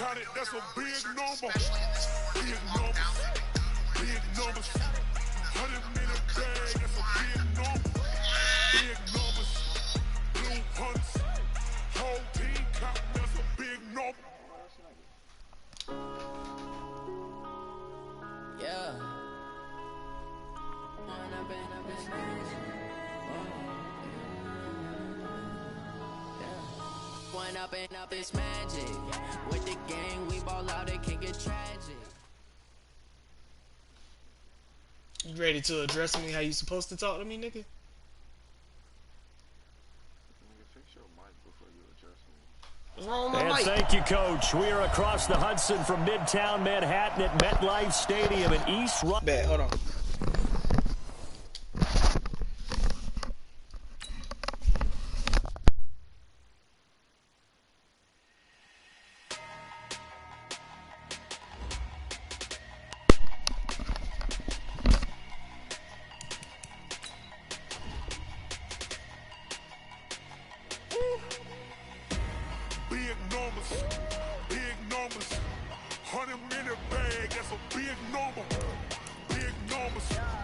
Got it, that's a big number. Big numbers. Big numbers. 100 minute bag, that's a big number. Big numbers. Blue hunts. Whole team count, that's a big number. Yeah. One up and up, it's magic. With the gang, we ball out, it can get tragic. You ready to address me how you supposed to talk to me, nigga? And thank you, Coach. We are across the Hudson from Midtown Manhattan at MetLife Stadium in East Rutherford. Hold on.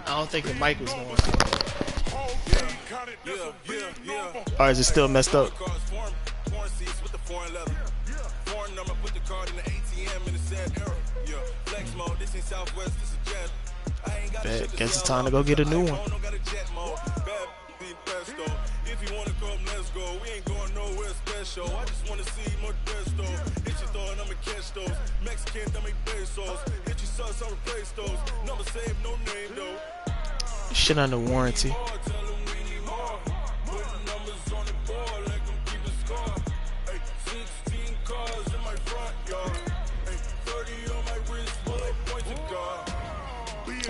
I don't think the mic was going. Or is it still messed up? Bet. Guess it's time to go get a new one. If you wanna come, let's go. We ain't going nowhere special. I just wanna see more pesto. Hit your thought, I'ma catch those. Mexican, don't make pesos. Hit your sus, I'll replace those. Number save, no name though. Shit under warranty.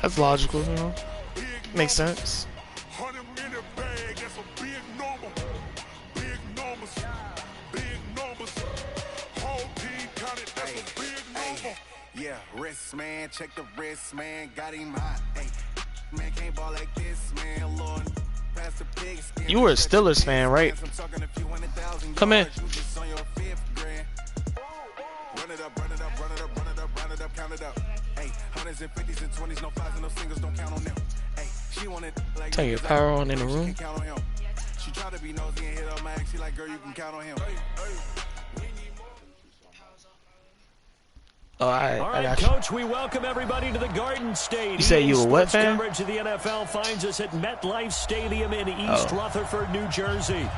That's logical, you know. Makes sense. Yeah, wrist man, check the wrist man, got him hot. Hey, man can't ball like this, man. Lord, pass the pigskin. You were a Steelers fan, right? Come in. Run it up, run it up, run it up, run it up, run it up, count it up. Hey, hundreds and fifties and 20s, no fives and no singles, don't count on them. Hey, she wanted like turn your power on in the room. She tried to be nosy and hit up my ex. She like, girl, you can count on him. Oh, all right, I got you. Coach, we welcome everybody to the Garden State. You say you a what fan? Coverage of the NFL finds us at MetLife Stadium in East Rutherford, New Jersey.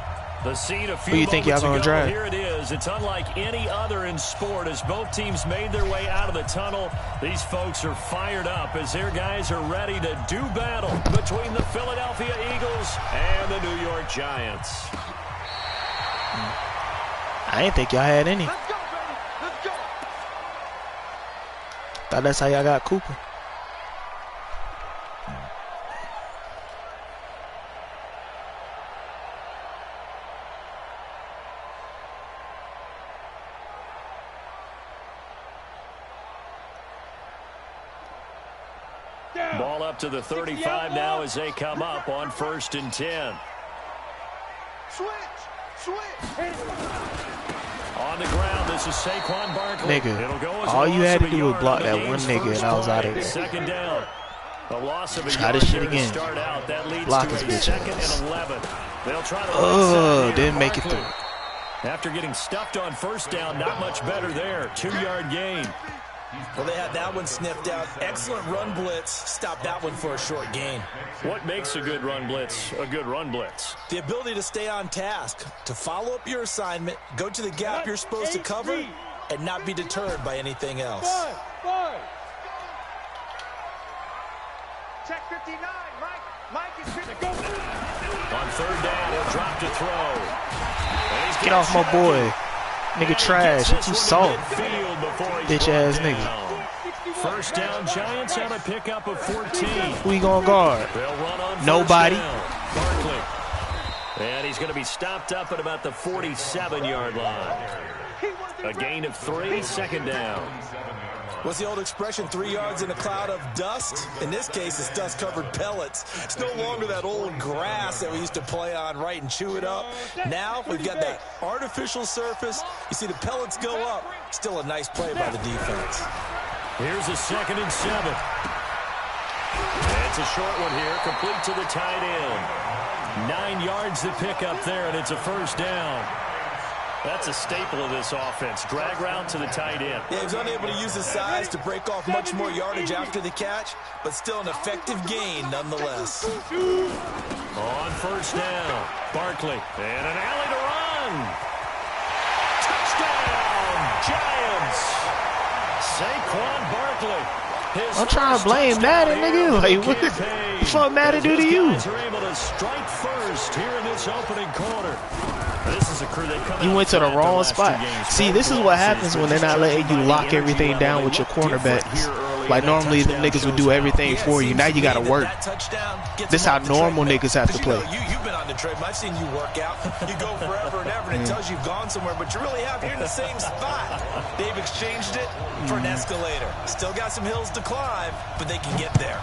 The scene a few Who you think y'all gonna drive? Here it is. It's unlike any other in sport as both teams made their way out of the tunnel. These folks are fired up as their guys are ready to do battle between the Philadelphia Eagles and the New York Giants. I didn't think y'all had any. Thought that's how y'all got Cooper. Ball up to the 35 now as they come up on 1st and 10. Switch. On the ground, this is Saquon Barkley. Nigga, all you had to do was block that one nigga and I was out of there. Second down. The loss of a try this shit again. Block his bitch ass. Didn't make it through. After getting stuffed on 1st down, not much better there. 2-yard gain. Well, they had that one sniffed out. Excellent run blitz. Stop that one for a short gain. What makes a good run blitz a good run blitz? The ability to stay on task, to follow up your assignment, go to the gap you're supposed to cover, and not be deterred by anything else. Check 59. Mike is good to go. On 3rd down, he'll drop to throw. Get off my boy. Nigga trash. You too soft. Bitch ass nigga. 1st down, Giants have a pickup of 14. Who you gonna guard? Nobody. Barkley. And he's going to be stopped up at about the 47-yard line. A gain of 3, 2nd down. What's the old expression, 3 yards in a cloud of dust? In this case, it's dust-covered pellets. It's no longer that old grass that we used to play on, right, and chew it up. Now we've got that artificial surface. You see the pellets go up. Still a nice play by the defense. Here's a 2nd and 7. It's a short one here, complete to the tight end. 9 yards to pick up there, and it's a 1st down. That's a staple of this offense. Drag route to the tight end. Yeah, he was unable to use his size to break off much more yardage after the catch, but still an effective gain nonetheless. On 1st down, Barkley. And an alley to run. Touchdown, Giants. Saquon Barkley. I'm trying to blame Madden, nigga. Like, what the fuck Madden do to you? Are able to strike first here in this opening quarter. This is a crew that come. You went to the wrong spot. See, this is what happens when they're not letting you lock everything down with your cornerbacks. Like, normally the niggas would do everything for you. Now you got to work. This is how normal niggas have to play. You've been on the treadmill. I've seen you work out. You go forever and ever, and it tells you you've gone somewhere, but you really have. You're in the same spot. They've exchanged it for an escalator. Still got some hills to climb, but they can get there.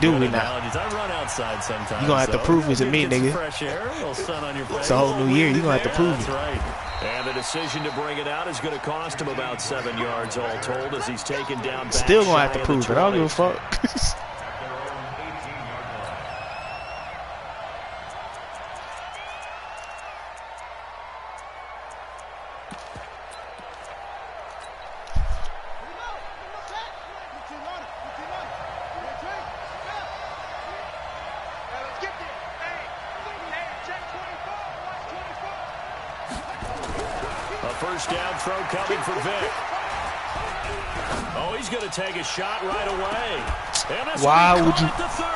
Do we now? I run outside sometimes. You're going to have to prove it to me, nigga. Fresh air, a little sun on your face. It's a whole new year. You're going to have to prove it. That's right. And the decision to bring it out is going to cost him about 7 yards all told as he's taken down back. Still going to have to prove it. I don't give a fuck. First down throw coming for Vic. Oh, he's going to take a shot right away. And this Why would you? At the 30.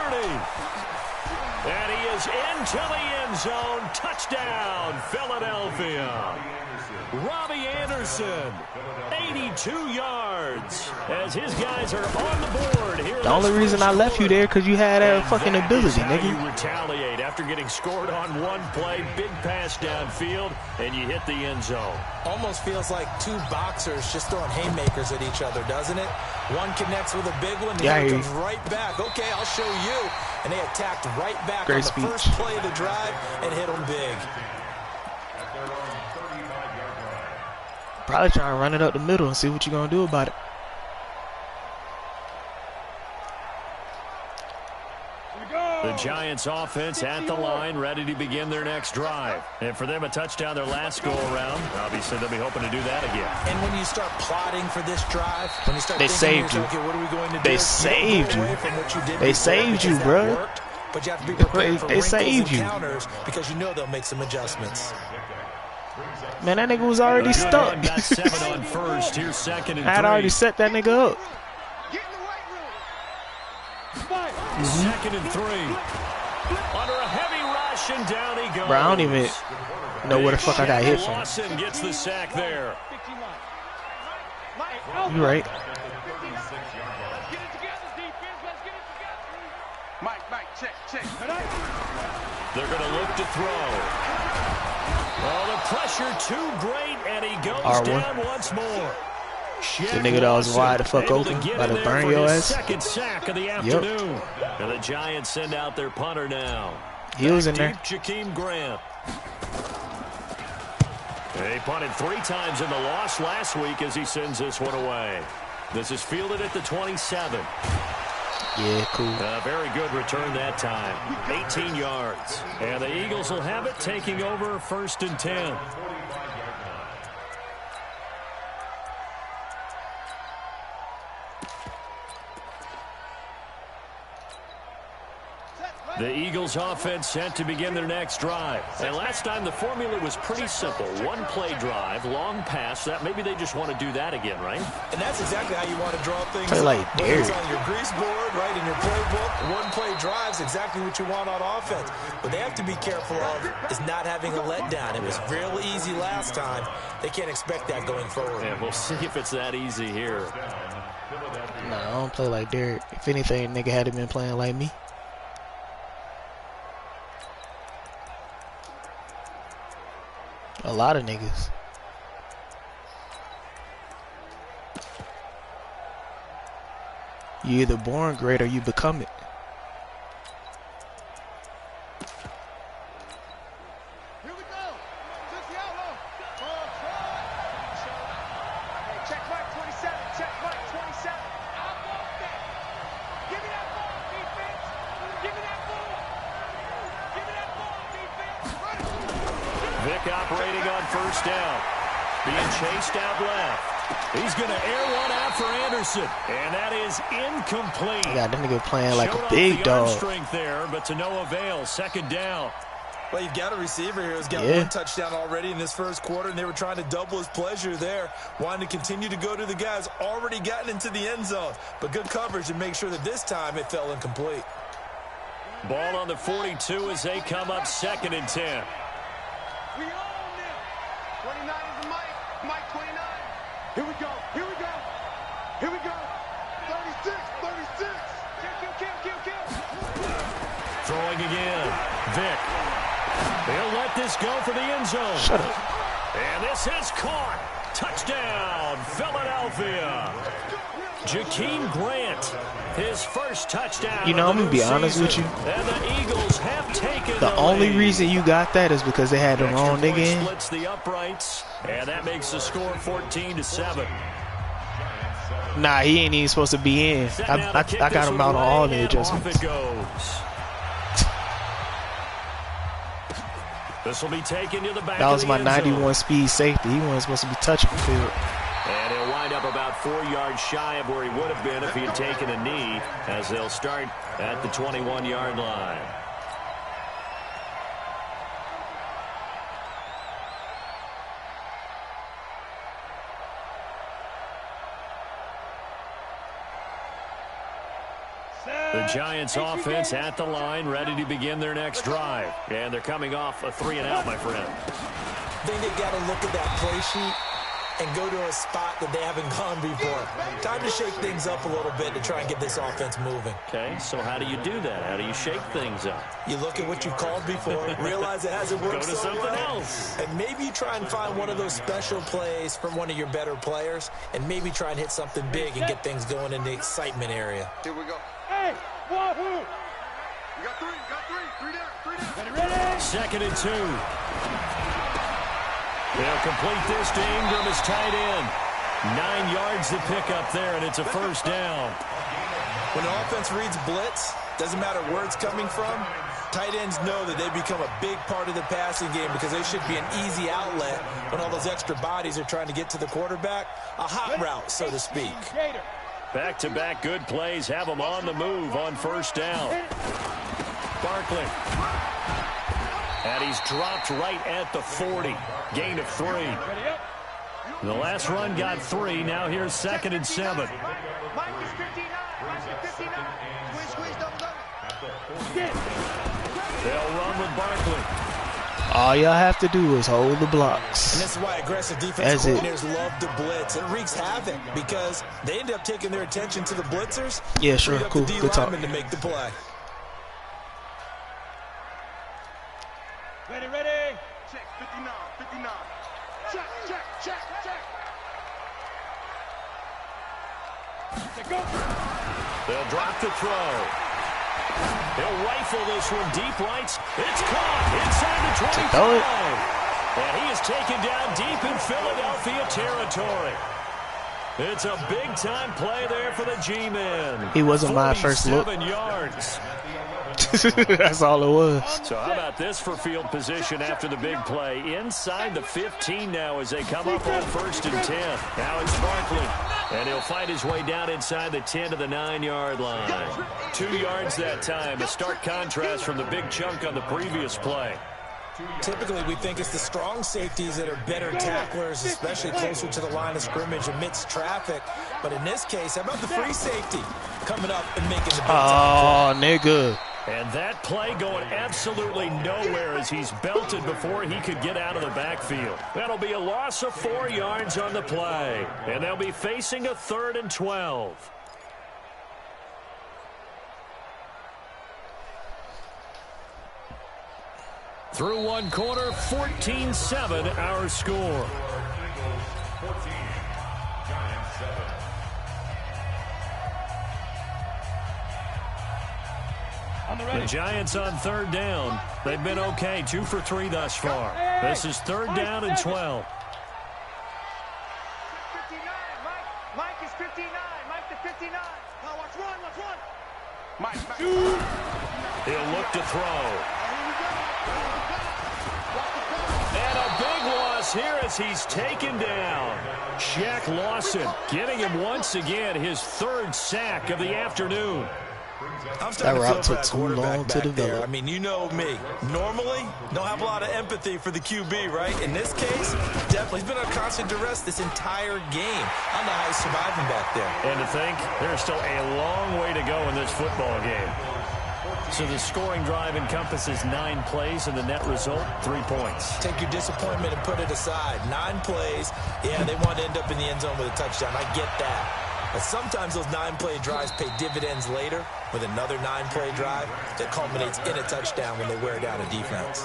And he is into the end zone. Touchdown, Philadelphia. Robbie Anderson, 82 yards. As his guys are on the board here. The only reason I left you there because you had that fucking ability, nigga. nigga. You retaliate after getting scored on one play, big pass downfield, and you hit the end zone. Almost feels like two boxers just throwing haymakers at each other, doesn't it? One connects with a big one, the other comes right back. Okay, I'll show you. And they attacked right back on the first play of the drive and hit them big. Probably trying to run it up the middle and see what you're going to do about it. The Giants offense at the line, ready to begin their next drive. And for them, a touchdown their last go-around. Obviously, they'll be hoping to do that again. And when you start plotting for this drive, when you start they saved you. Okay, what are we going to do? They saved you. They saved you, bro. But you have to be prepared for they saved you. Because you know they'll make some adjustments. Man, that nigga was already stuck. Got 7 on first. Here's 2nd and 3. I had already set that nigga up. 2nd and 3. Under a heavy rush, and down he goes. Bro, I don't even know where the fuck I got hit from. Lawson gets the sack there. You right. They're going to look to throw. Oh, the pressure too great, and he goes down once more. The nigga that was wide the fuck open, about to burn your ass. Second sack of the afternoon. And the Giants send out their punter now. He was in there. Jakeem Grant. They punted 3 times in the loss last week as he sends this one away. This is fielded at the 27. Yeah, cool. A very good return that time. 18 yards. And the Eagles will have it, taking over 1st and 10. The Eagles offense set to begin their next drive. And last time the formula was pretty simple. One play drive, long pass. That maybe they just want to do that again, right? And that's exactly how you want to draw things up. Like Whether it's on your grease board, right, in your playbook. One play drive's exactly what you want on offense. What they have to be careful of is not having a letdown. It was real easy last time. They can't expect that going forward. And we'll see if it's that easy here. No, I don't play like Derek. If anything, nigga had been playing like me. A lot of niggas. You either born great or you become it. Here we go. Took the outlaw. Hey, check Mike 27. Check Mike 27. I want that. Give me that ball, defense. Give me that ball. Give me that ball, defense. Vic operating on first down. Being chased out left. He's going to air one out for Anderson, and that is incomplete. Yeah, that nigga playing like Showed a off big the dog. arm strength there, but to no avail. Second down. Well, you've got a receiver here who's got one touchdown already in this first quarter, and they were trying to double his pleasure there, wanting to continue to go to the guys already gotten into the end zone. But good coverage to make sure that this time it fell incomplete. Ball on the 42 as they come up 2nd and 10. We own them. 29 is the Mike. Mike 29. Here we go. Here we go. Here we go. 36. 36. Kill. Throwing again. Vic. They'll let this go for the end zone. Shut up. And this is caught. Touchdown, Philadelphia. Jakeem Grant, his first touchdown. You know, I'm going to be honest with you. And the Eagles have taken The only reason you got that is because they had the wrong nigga in. Splits the uprights, and that makes the score 14-7. Nah, he ain't even supposed to be in. I got him out on all the adjustments. Off it goes. This will be taken to the back. That was of my the end zone. 91 speed safety. He wasn't supposed to be touching the field. And he'll wind up about 4 yards shy of where he would have been if he had taken a knee, as they'll start at the 21-yard line. The Giants offense at the line, ready to begin their next drive. And they're coming off a 3-and-out, my friend. I think they got to look at that play sheet and go to a spot that they haven't gone before. Time to shake things up a little bit to try and get this offense moving. Okay, so how do you do that? How do you shake things up? You look at what you've called before, realize it hasn't worked Go to so something well, else. and maybe you try and find one of those special plays from one of your better players, and maybe try and hit something big and get things going in the excitement area. Here we go. Hey, Wahoo! You got three down. Ready? 2nd and 2. They'll complete this to Ingram as tight end. 9 yards to pick up there, and it's a first down. When the offense reads blitz, doesn't matter where it's coming from, tight ends know that they become a big part of the passing game because they should be an easy outlet when all those extra bodies are trying to get to the quarterback. A hot route, so to speak. Back-to-back good plays have them on the move on first down. Barkley. And he's dropped right at the 40. Gain of 3. The last run got 3. Now here's 2nd and 7. Mike is 59. Mike is 59. Squeeze, double. They'll run with Barkley. All y'all have to do is hold the blocks. And this is why aggressive defensive coordinators love to blitz. It wreaks havoc because they end up taking their attention to the blitzers. Yeah, sure, cool, The good talk. D-linemen to make the play. Ready. Check, 59. Check. Go. They'll drop the throw. He'll rifle this one deep right. It's caught inside the 25. And he is taken down deep in Philadelphia territory. It's a big-time play there for the G-men. He wasn't my first look. 47 yards. That's all it was. So how about this for field position after the big play? Inside the 15 now as they come up on 1st and 10. Now it's Barkley. And he'll find his way down inside the 10 to the 9-yard line. 2 yards that time. A stark contrast from the big chunk on the previous play. Typically, we think it's the strong safeties that are better tacklers, especially closer to the line of scrimmage amidst traffic. But in this case, how about the free safety coming up and making the big Oh, nigga. And that play going absolutely nowhere as he's belted before he could get out of the backfield. That'll be a loss of 4 yards on the play. And they'll be facing a 3rd and 12. Through one quarter, 14-7 our score. The Giants on 3rd down. They've been okay, 2 for 3 thus far. This is 3rd down and 12. 59. Mike is 59. Mike to 59. Now watch run. Mike. He'll look to throw. And a big loss here as he's taken down. Shaq Lawson getting him once again his 3rd sack of the afternoon. That route took too long to develop. I mean, you know me. Normally, don't have a lot of empathy for the QB, right? In this case, definitely. He's been under constant duress this entire game. I don't know how he's surviving back there. And to think, there's still a long way to go in this football game. So the scoring drive encompasses 9 plays, and the net result, 3 points. Take your disappointment and put it aside. 9 plays. Yeah, they want to end up in the end zone with a touchdown. I get that. But sometimes those 9-play drives pay dividends later with another 9-play drive that culminates in a touchdown when they wear down a defense.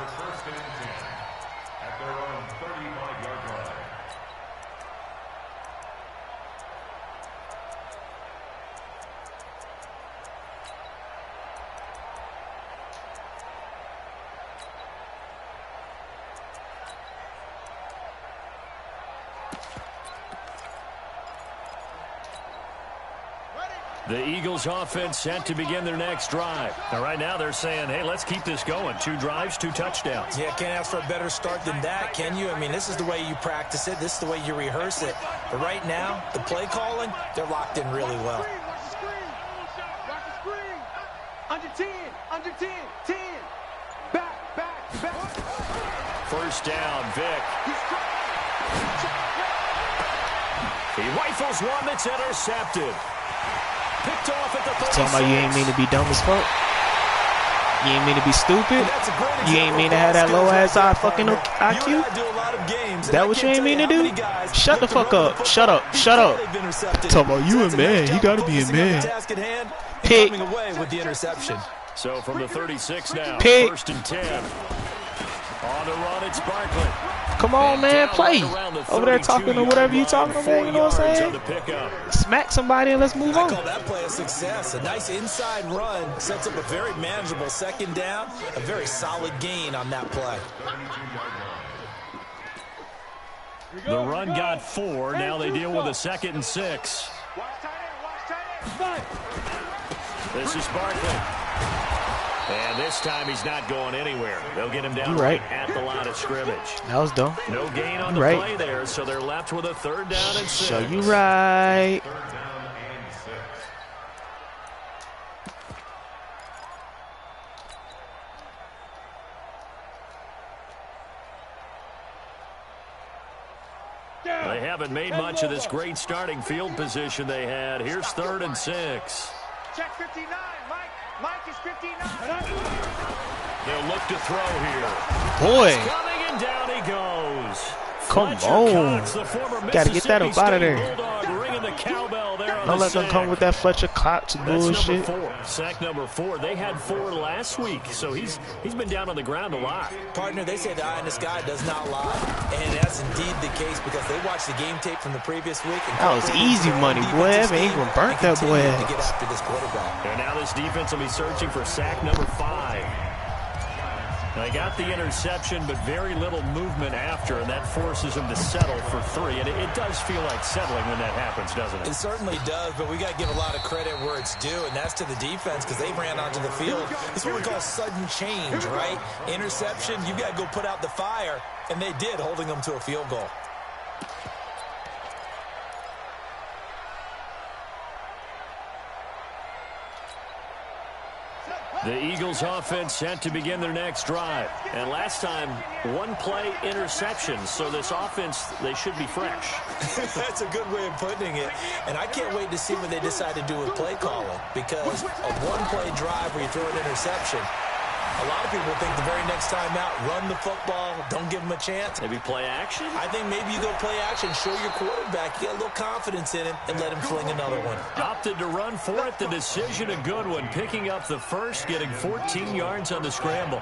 The Eagles offense set to begin their next drive. Now, right now they're saying, hey, let's keep this going. 2 drives, 2 touchdowns. Yeah, can't ask for a better start than that, can you? I mean, this is the way you practice it. This is the way you rehearse it. But right now, the play calling, they're locked in really well. Watch the screen. Under 10. 10. Back. 1st down, Vic. He rifles one that's intercepted. Picked off at the 36. Talking about you ain't mean to be dumb as fuck. You ain't mean to be stupid. You ain't mean to have that low ass fucking IQ. Is that what you ain't mean to do? Shut the fuck up. Shut up. Talking about you a man. You gotta be a man. Pick. So from the 36 now, Pick. 1st and 10. On the run, it's Barkley. Come on, man, play. Over there talking or whatever you talking about, you know what I'm saying? Smack somebody and let's move on. I call that play a success. A nice inside run sets up a very manageable 2nd down, a very solid gain on that play. The run got 4. Now they deal with a 2nd and 6. Watch tight end. This is Barkley. And this time he's not going anywhere. They'll get him down right at the line of scrimmage. That was dumb. No gain on the play there, so they're left with a 3rd down and 6. Show you right. They haven't made much of this great starting field position they had. Here's 3rd and 6. Check 59. Mike is 59. They'll look to throw here. Boy. He's coming and down he goes. Come on. Got to get that up out of there. Don't let them come with that Fletcher Cox bullshit. Sack number 4. They had 4 last week, so he's been down on the ground a lot. Partner, they say the eye in the sky does not lie, and that's indeed the case because they watched the game tape from the previous week. And that was easy money, boy. Evan Ingram burnt that boy ass. To get after this quarterback. And now this defense will be searching for sack number 5. They got the interception, but very little movement after, and that forces them to settle for 3. And it does feel like settling when that happens, doesn't it? It certainly does, but we got to give a lot of credit where it's due, and that's to the defense because they ran onto the field. It's what we call sudden change, right? Interception, you got to go put out the fire, and they did, holding them to a field goal. The Eagles offense set to begin their next drive. And last time, 1-play interception. So this offense, they should be fresh. That's a good way of putting it. And I can't wait to see what they decide to do with play calling. Because a 1-play drive where you throw an interception, a lot of people think the very next time out, run the football, don't give them a chance. Maybe play action? I think maybe you go play action, show your quarterback, get a little confidence in him, and let him fling another one. Opted to run for it. The decision a good one. Picking up the first, getting 14 yards on the scramble.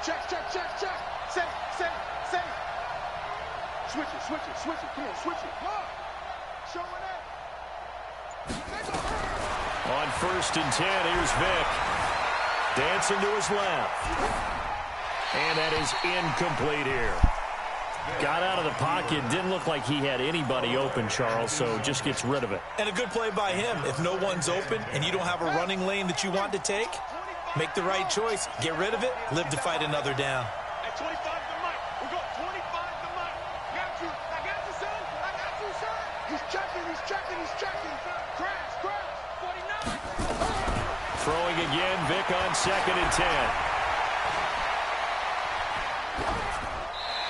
Check. Say. Switch it. Come on, switch it. Come on. On 1st and 10, here's Vic. Dancing to his left. And that is incomplete here. Got out of the pocket. Didn't look like he had anybody open, Charles, so just gets rid of it. And a good play by him. If no one's open and you don't have a running lane that you want to take, make the right choice. Get rid of it. Live to fight another down. At 25 to Mike. We go 25 to Mike. Got you. I got you, son. I got you, son. He's checking. He's checking. He's checking. Crash. 49. Throwing again. Vic on 2nd and 10.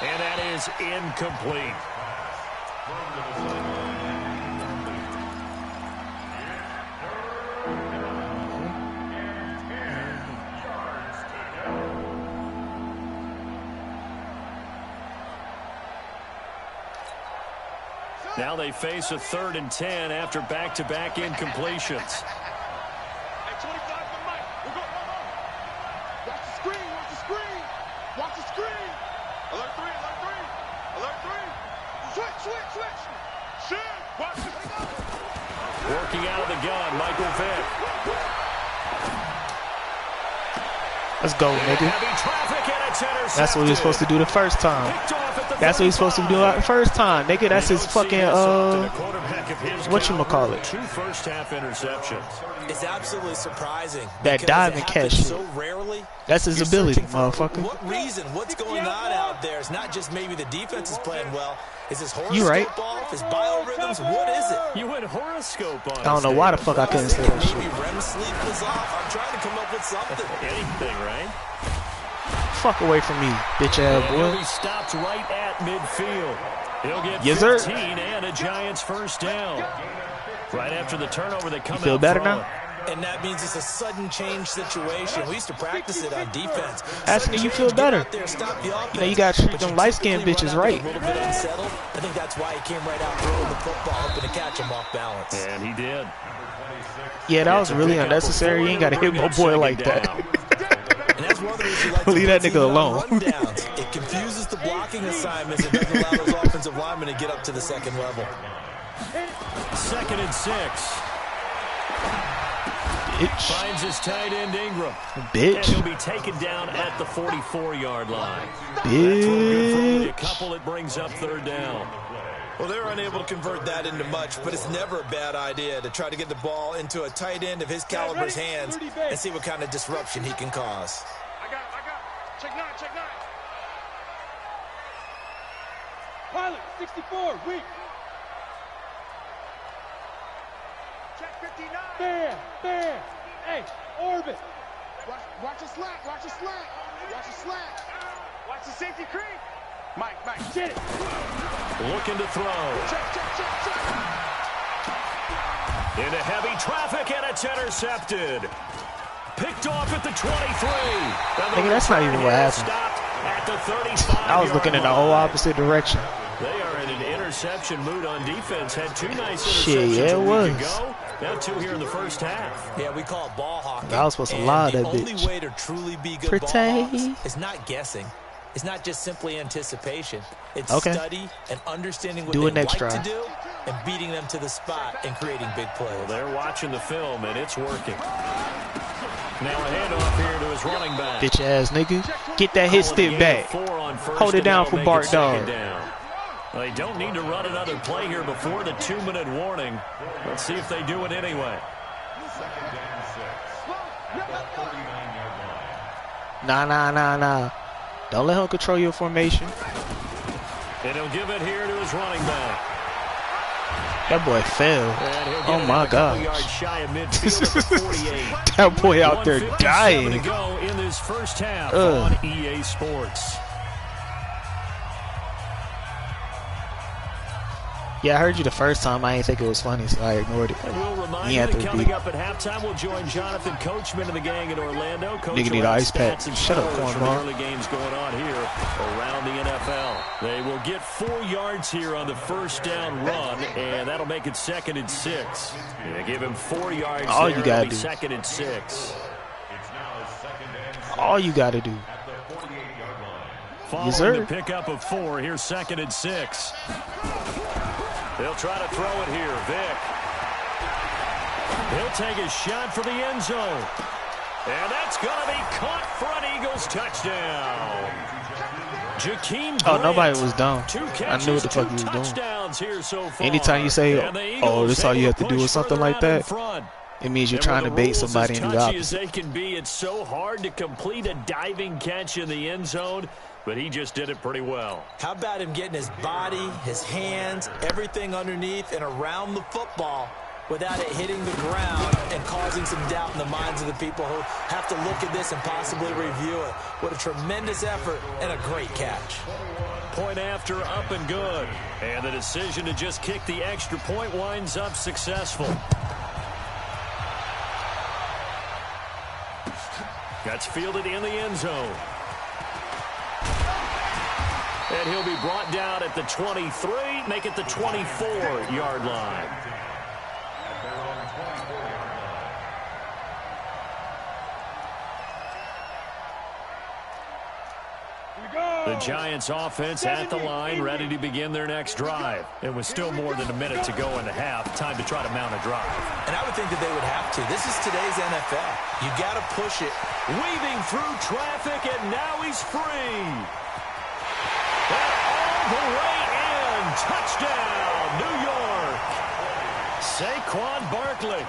And that is incomplete. Now they face a 3rd and 10 after back-to-back incompletions. At 25 to Mike. We go. Watch the screen. Watch the screen. Watch the screen. Alert 3. Alert 3. Alert 3. Switch. Shit. Watch this. Working out of the gun, Michael Vick. Let's go, nigga. Heavy traffic and it's intercepted. That's what he was supposed to do the first time. That's what he's supposed to do the first time, nigga. That's his fucking whatchamacallit. 2 first-half interceptions. It's absolutely surprising. That dive and catch. So rarely. That's his ability, motherfucker. What reason? What's going on out there? It's not just maybe the defense is playing well. Is his horoscope You right. off? His biorhythms? What is it? You went horoscope on I don't know why the fuck I couldn't say that shit. Maybe REM sleep was off. I'm trying to come up with something. Anything, right? Fuck away from me, bitch ass He'll boy. be stopped right at midfield. He'll get Yes, sir. 15 and a Giants first down. Right after the turnover, they come You feel out better throwing. now? And that means it's a sudden change situation. We used to practice it on defense. Asking you feel better. You know, you gotta treat them light-skinned bitches right. A little bit unsettled. I think that's why he came right out throwing the football, hoping to catch him off balance. And he did. Yeah, that was really unnecessary. You ain't gotta hit my boy like that. And that's one of the reasons you like Leave that to nigga alone. rundowns. It confuses the blocking assignments and doesn't allow those offensive linemen to get up to the second level. 2nd and 6. Bitch. Finds his tight end Ingram. And Bitch. he'll be taken down at the 44-yard line. For only a Bitch. couple, it brings up 3rd down. Well, they're unable to convert that into much, but it's never a bad idea to try to get the ball into a tight end of his caliber's hands and see what kind of disruption he can cause. I got it. Check 9. Pilot, 64, weak. Check 59. Bam. Hey, orbit. Watch the slack. Watch the safety creep. Mike, get it. Looking to throw. Check. Into heavy traffic, and it's intercepted. Picked off at the 23. Nigga, that's not even what happened. Stopped at the 35. I was looking in the whole opposite direction. They are in an interception mood on defense. Had 2 nice Shit, interceptions yeah, it a week was. ago. Now 2 here in the first half. Yeah, we call it ball hockey. I was supposed to and lie the that only bitch. way to truly be good ball hawks is not guessing. It's not just simply anticipation. It's study and understanding what Do they it next like try. to do and beating them to the spot and creating big plays. Well, they're watching the film, and it's working. Now a handoff here to his running back. Bitch ass nigga. Get that hit stick back. Hold it down for Bart Dog. Well, they don't need to run another play here before the 2-minute warning. Let's see if they do it anyway. Nah. Don't let him control your formation. And he'll give it here to his running back. That boy fell. Oh my gosh. That boy out there dying. To go in this first half on EA Sports. Yeah, I heard you the first time. I didn't think it was funny, so I ignored it. And we'll remind you that coming up at halftime, we'll join Jonathan Coachman and the gang in Orlando. Coach nigga need an ice pack. Shut up, cornball. Early games going on here around the NFL. They will get 4 yards here on the first down run, and that'll make it 2nd and 6. They give him 4 yards. All there, you gotta do. 2nd and 6. All you gotta do. Following the pickup of 4, here's 2nd and 6. They'll try to throw it here. Vick. He'll take a shot for the end zone. And that's going to be caught for an Eagles touchdown. Jakeem Oh, nobody was down. down. I knew what the fuck he was doing. Anytime you say, oh, this all you have to do or something like that, it means you're trying to bait somebody into the opposite. They can be. It's so hard to complete a diving catch in the end zone, but he just did it pretty well. How about him getting his body, his hands, everything underneath and around the football without it hitting the ground and causing some doubt in the minds of the people who have to look at this and possibly review it. What a tremendous effort and a great catch. Point after, up and good. And the decision to just kick the extra point winds up successful. That's fielded in the end zone. And he'll be brought down at the 23, make it the 24-yard line. The Giants offense at the line, ready to begin their next drive. It was still more than a minute to go in the half. Time to try to mount a drive. And I would think that they would have to. This is today's NFL. You got to push it. Weaving through traffic, and now he's free. And all the way in. Touchdown, New York. Saquon Barkley,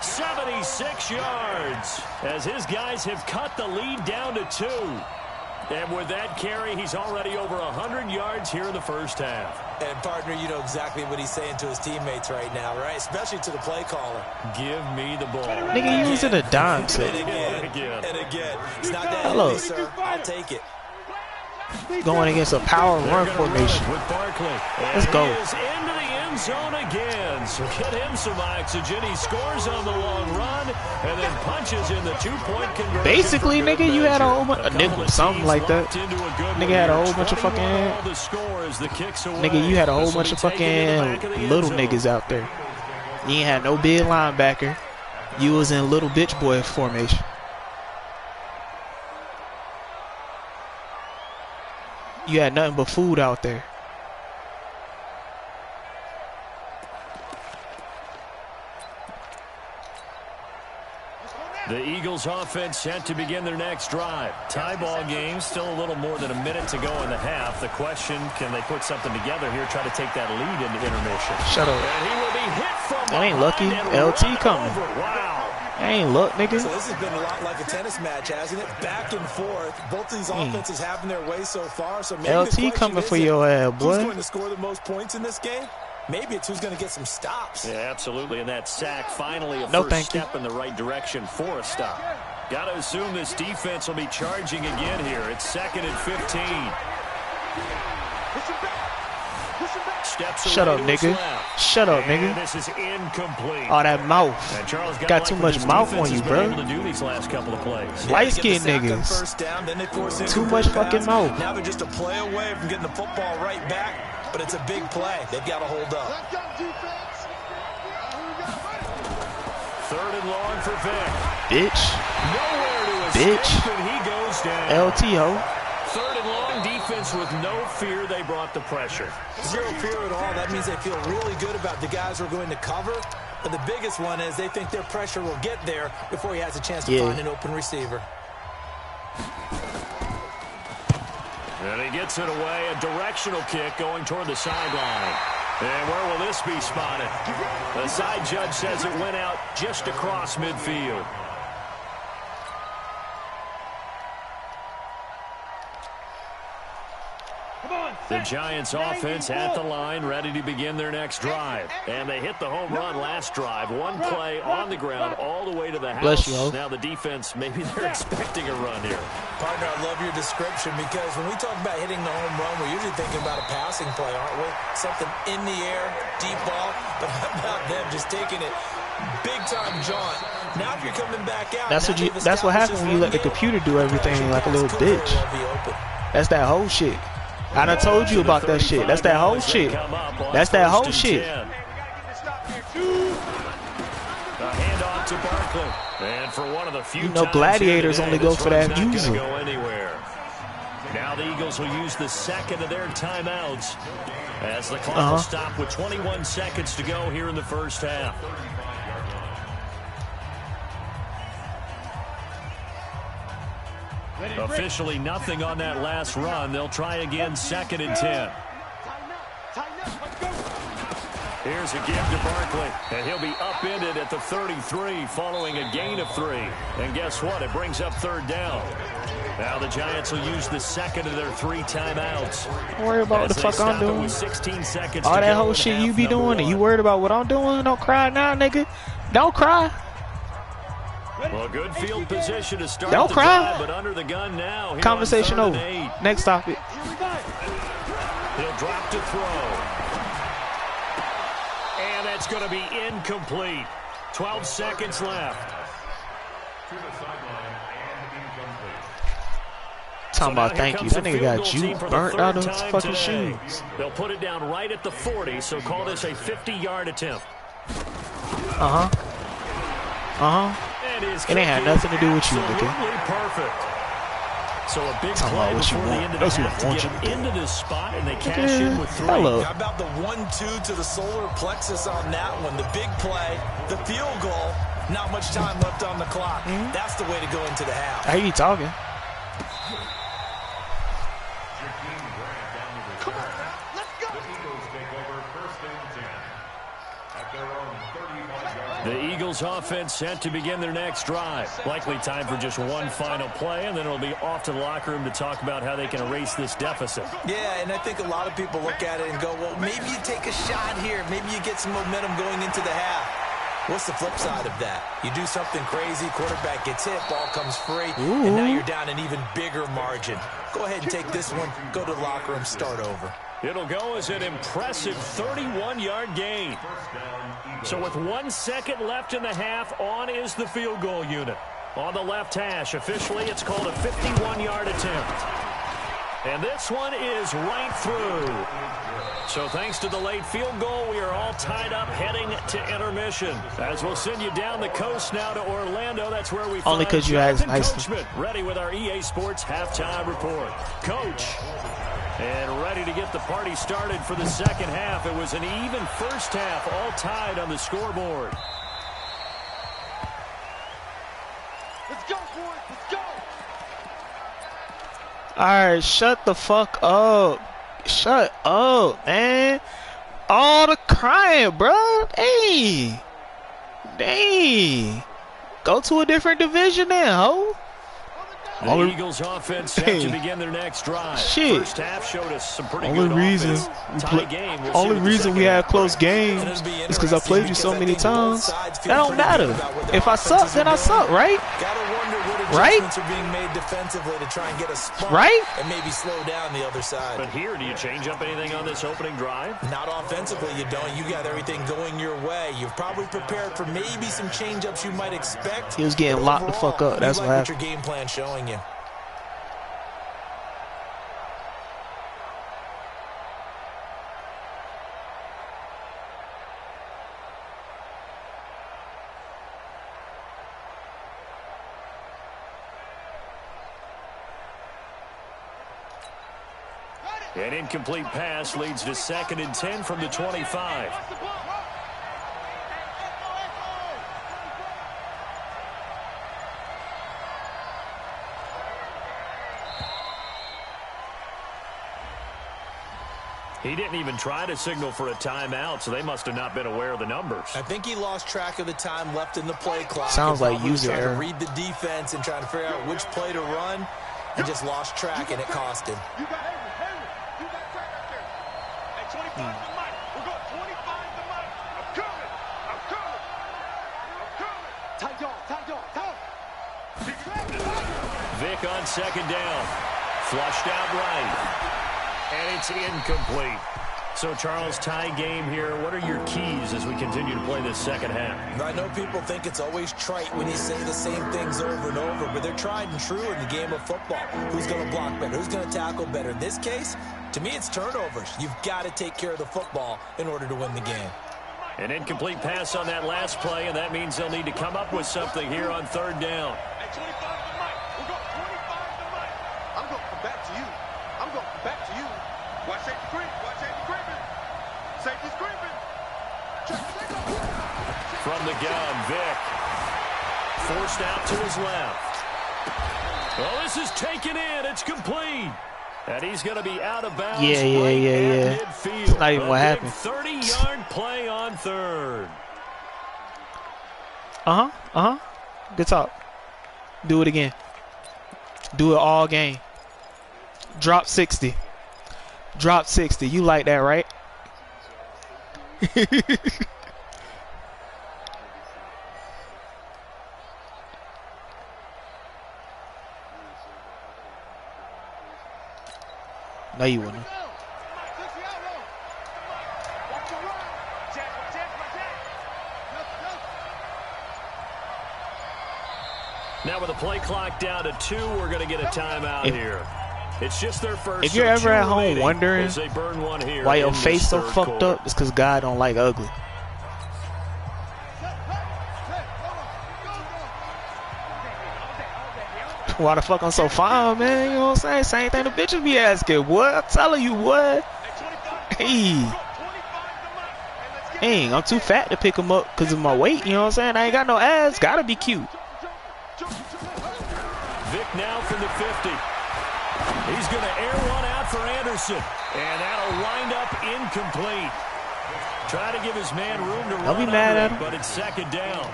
76 yards, as his guys have cut the lead down to 2. And with that carry, he's already over 100 yards here in the first half. And, partner, you know exactly what he's saying to his teammates right now, right? Especially to the play caller. Give me the ball. Nigga, you using a dime set. And again. It's not that easy, sir. I'll take it. Going against a power run formation. With Barkley. Let's go. He is into the end zone again. So get him some oxygen. He scores on the long run and then punches in the two-point conversion. Basically, nigga, you had a whole bunch of nigga, something like that. Nigga had a whole bunch of fucking. Nigga, you had a whole bunch of fucking little niggas out there. You ain't had no big linebacker. You was in little bitch boy formation. You had nothing but food out there. The Eagles offense set to begin their next drive. Tie ball game, still a little more than a minute to go in the half. The question, can they put something together here, try to take that lead into intermission? Shut up. And he will be hit from that ain't lucky. LT coming. Wow. Ain't luck, nigga. So this has been a lot like a tennis match, hasn't it? Back and forth. Both of these offenses having their way so far. So maybe LT coming for your ass, boy. Who's going to score the most points in this game? Maybe it's who's going to get some stops. Yeah, absolutely. And that sack finally a first step in the right direction for a stop. Got to assume this defense will be charging again here. It's 2nd and 15. Steps Shut up, nigga. Shut up, nigga. This is incomplete. Oh, that mouth. Got too much mouth on you, bro. To do these last couple of plays. Light-skinned niggas. Too much fucking mouth. Now they're just a play away from getting the football right back, but it's a big play. They've got to hold up. 3rd and long for Vick. Bitch. Nowhere to escape, Bitch. and he goes down. LTO. 3rd and long, defense with no fear. They brought the pressure. Zero fear at all. That means they feel really good about the guys who are going to cover. But the biggest one is they think their pressure will get there before he has a chance to find an open receiver. And he gets it away. A directional kick going toward the sideline. And where will this be spotted? The side judge says it went out just across midfield. The Giants offense at the line, ready to begin their next drive. And they hit the home run last drive. One play on the ground all the way to the house. Now the defense, maybe they're expecting a run here. Partner, I love your description because when we talk about hitting the home run, we're usually thinking about a passing play, aren't we? Something in the air, deep ball. But how about them just taking it big-time jaunt? Now if you're coming back out, that's what happens when you let the computer do everything like a little bitch. That's that whole shit. I done told you about that shit. That's that whole shit. That's that whole shit. A handoff to Barkley. And for one of the few gladiators only go for that music. Now the Eagles will use the second of their timeouts as the clock will stop with 21 seconds to go here in the first half. Officially nothing on that last run. They'll try again, 2nd and 10. Here's a give to Barkley, and he'll be upended at the 33 following a gain of 3. And guess what? It brings up 3rd down. Now the Giants will use the second of their 3 timeouts. Don't worry about what the fuck I'm doing. 16 seconds all that whole shit you be doing, and you worried about what I'm doing? Don't cry now, nigga. Don't cry. Well, good field position to start. Don't cry. Drive, but under the gun now. Conversation over. Next topic. He'll drop to throw. And that's going to be incomplete. 12 seconds left. Talking about thank you. That nigga got you burnt out of his fucking shoes. They'll put it down right at the 40, so call this a 50-yard attempt. It ain't had nothing to do with you, nigga. Perfect. So a big play before the end of the half to get him into this spot, and they cash in with 3. How about the 1-2 to the solar plexus on that one? The big play, the field goal, not much time left on the clock. That's the way to go into the half. How you talking? Come on, let's go. The Eagles offense set to begin their next drive. Likely time for just one final play, and then it'll be off to the locker room to talk about how they can erase this deficit. Yeah, and I think a lot of people look at it and go, well, maybe you take a shot here. Maybe you get some momentum going into the half. What's the flip side of that? You do something crazy, quarterback gets hit, ball comes free, and now you're down an even bigger margin. Go ahead and take this one, go to the locker room, start over. It'll go as an impressive 31-yard gain. So with 1 second left in the half, on is the field goal unit. On the left hash, officially it's called a 51-yard attempt. And this one is right through. So thanks to the late field goal, we are all tied up heading to intermission. As we'll send you down the coast now to Orlando. That's where we only because you asked nicely. Ready with our EA Sports halftime report. Coach. And ready to get the party started for the second half. It was an even first half, all tied on the scoreboard. Let's go, boys. Let's go. All right, shut the fuck up. Shut up, man. All the crying, bro. Hey. Dang. Go to a different division then, ho. The Eagles offense set to begin their next drive. Shit. First half showed us some pretty good offense. Tie game. Only reason we had close games is because I played you so many times. That don't matter. If I suck, then I suck, right? Right? Are being made defensively to try and get a spot, right? And maybe slow down the other side. But here, do you change up anything on this opening drive? Not offensively, you don't. You got everything going your way. You've probably prepared for maybe some change-ups you might expect. He was getting locked the fuck up. That's what happened. Your game plan showing you. An incomplete pass leads to 2nd and 10 from the 25. He didn't even try to signal for a timeout, so they must have not been aware of the numbers. I think he lost track of the time left in the play clock. Sounds like user error. Read the defense and trying to figure out which play to run. He just lost track, and it cost him. You got track right there. Hey, 25 the mic. We're going 25 the mic. I'm coming. I'm coming. I'm coming. Tight dog. Vic on 2nd down. Flushed out right. And it's incomplete. So, Charles, tie game here. What are your keys as we continue to play this second half? I know people think it's always trite when you say the same things over and over, but they're tried and true in the game of football. Who's going to block better? Who's going to tackle better? In this case, to me, it's turnovers. You've got to take care of the football in order to win the game. An incomplete pass on that last play, and that means they'll need to come up with something here on 3rd down. Hey, 25 the mic. We're going 25 the mic. I'm going to come back to you. the gun. Vic forced out to his left. Well, this is taken in. It's complete. And he's going to be out of bounds. Yeah. Midfield. It's not even what happened. 30-yard play on third. Good talk. Do it again. Do it all game. Drop 60. Drop 60. You like that, right? No, you wouldn't. Now with the play clock down to 2, we're going to get a timeout here. It's just their first. If you're ever at home wondering why your face so fucked up, it's because God don't like ugly. Why the fuck I'm so fine, man? You know what I'm saying? Same thing the bitches be asking. What? I'm telling you what. Hey. Dang, I'm too fat to pick him up because of my weight. You know what I'm saying? I ain't got no ass. Gotta be cute. Vic now from the 50. He's going to air one out for Anderson. And that'll wind up incomplete. Try to give his man room to run be mad at him. But it's second down.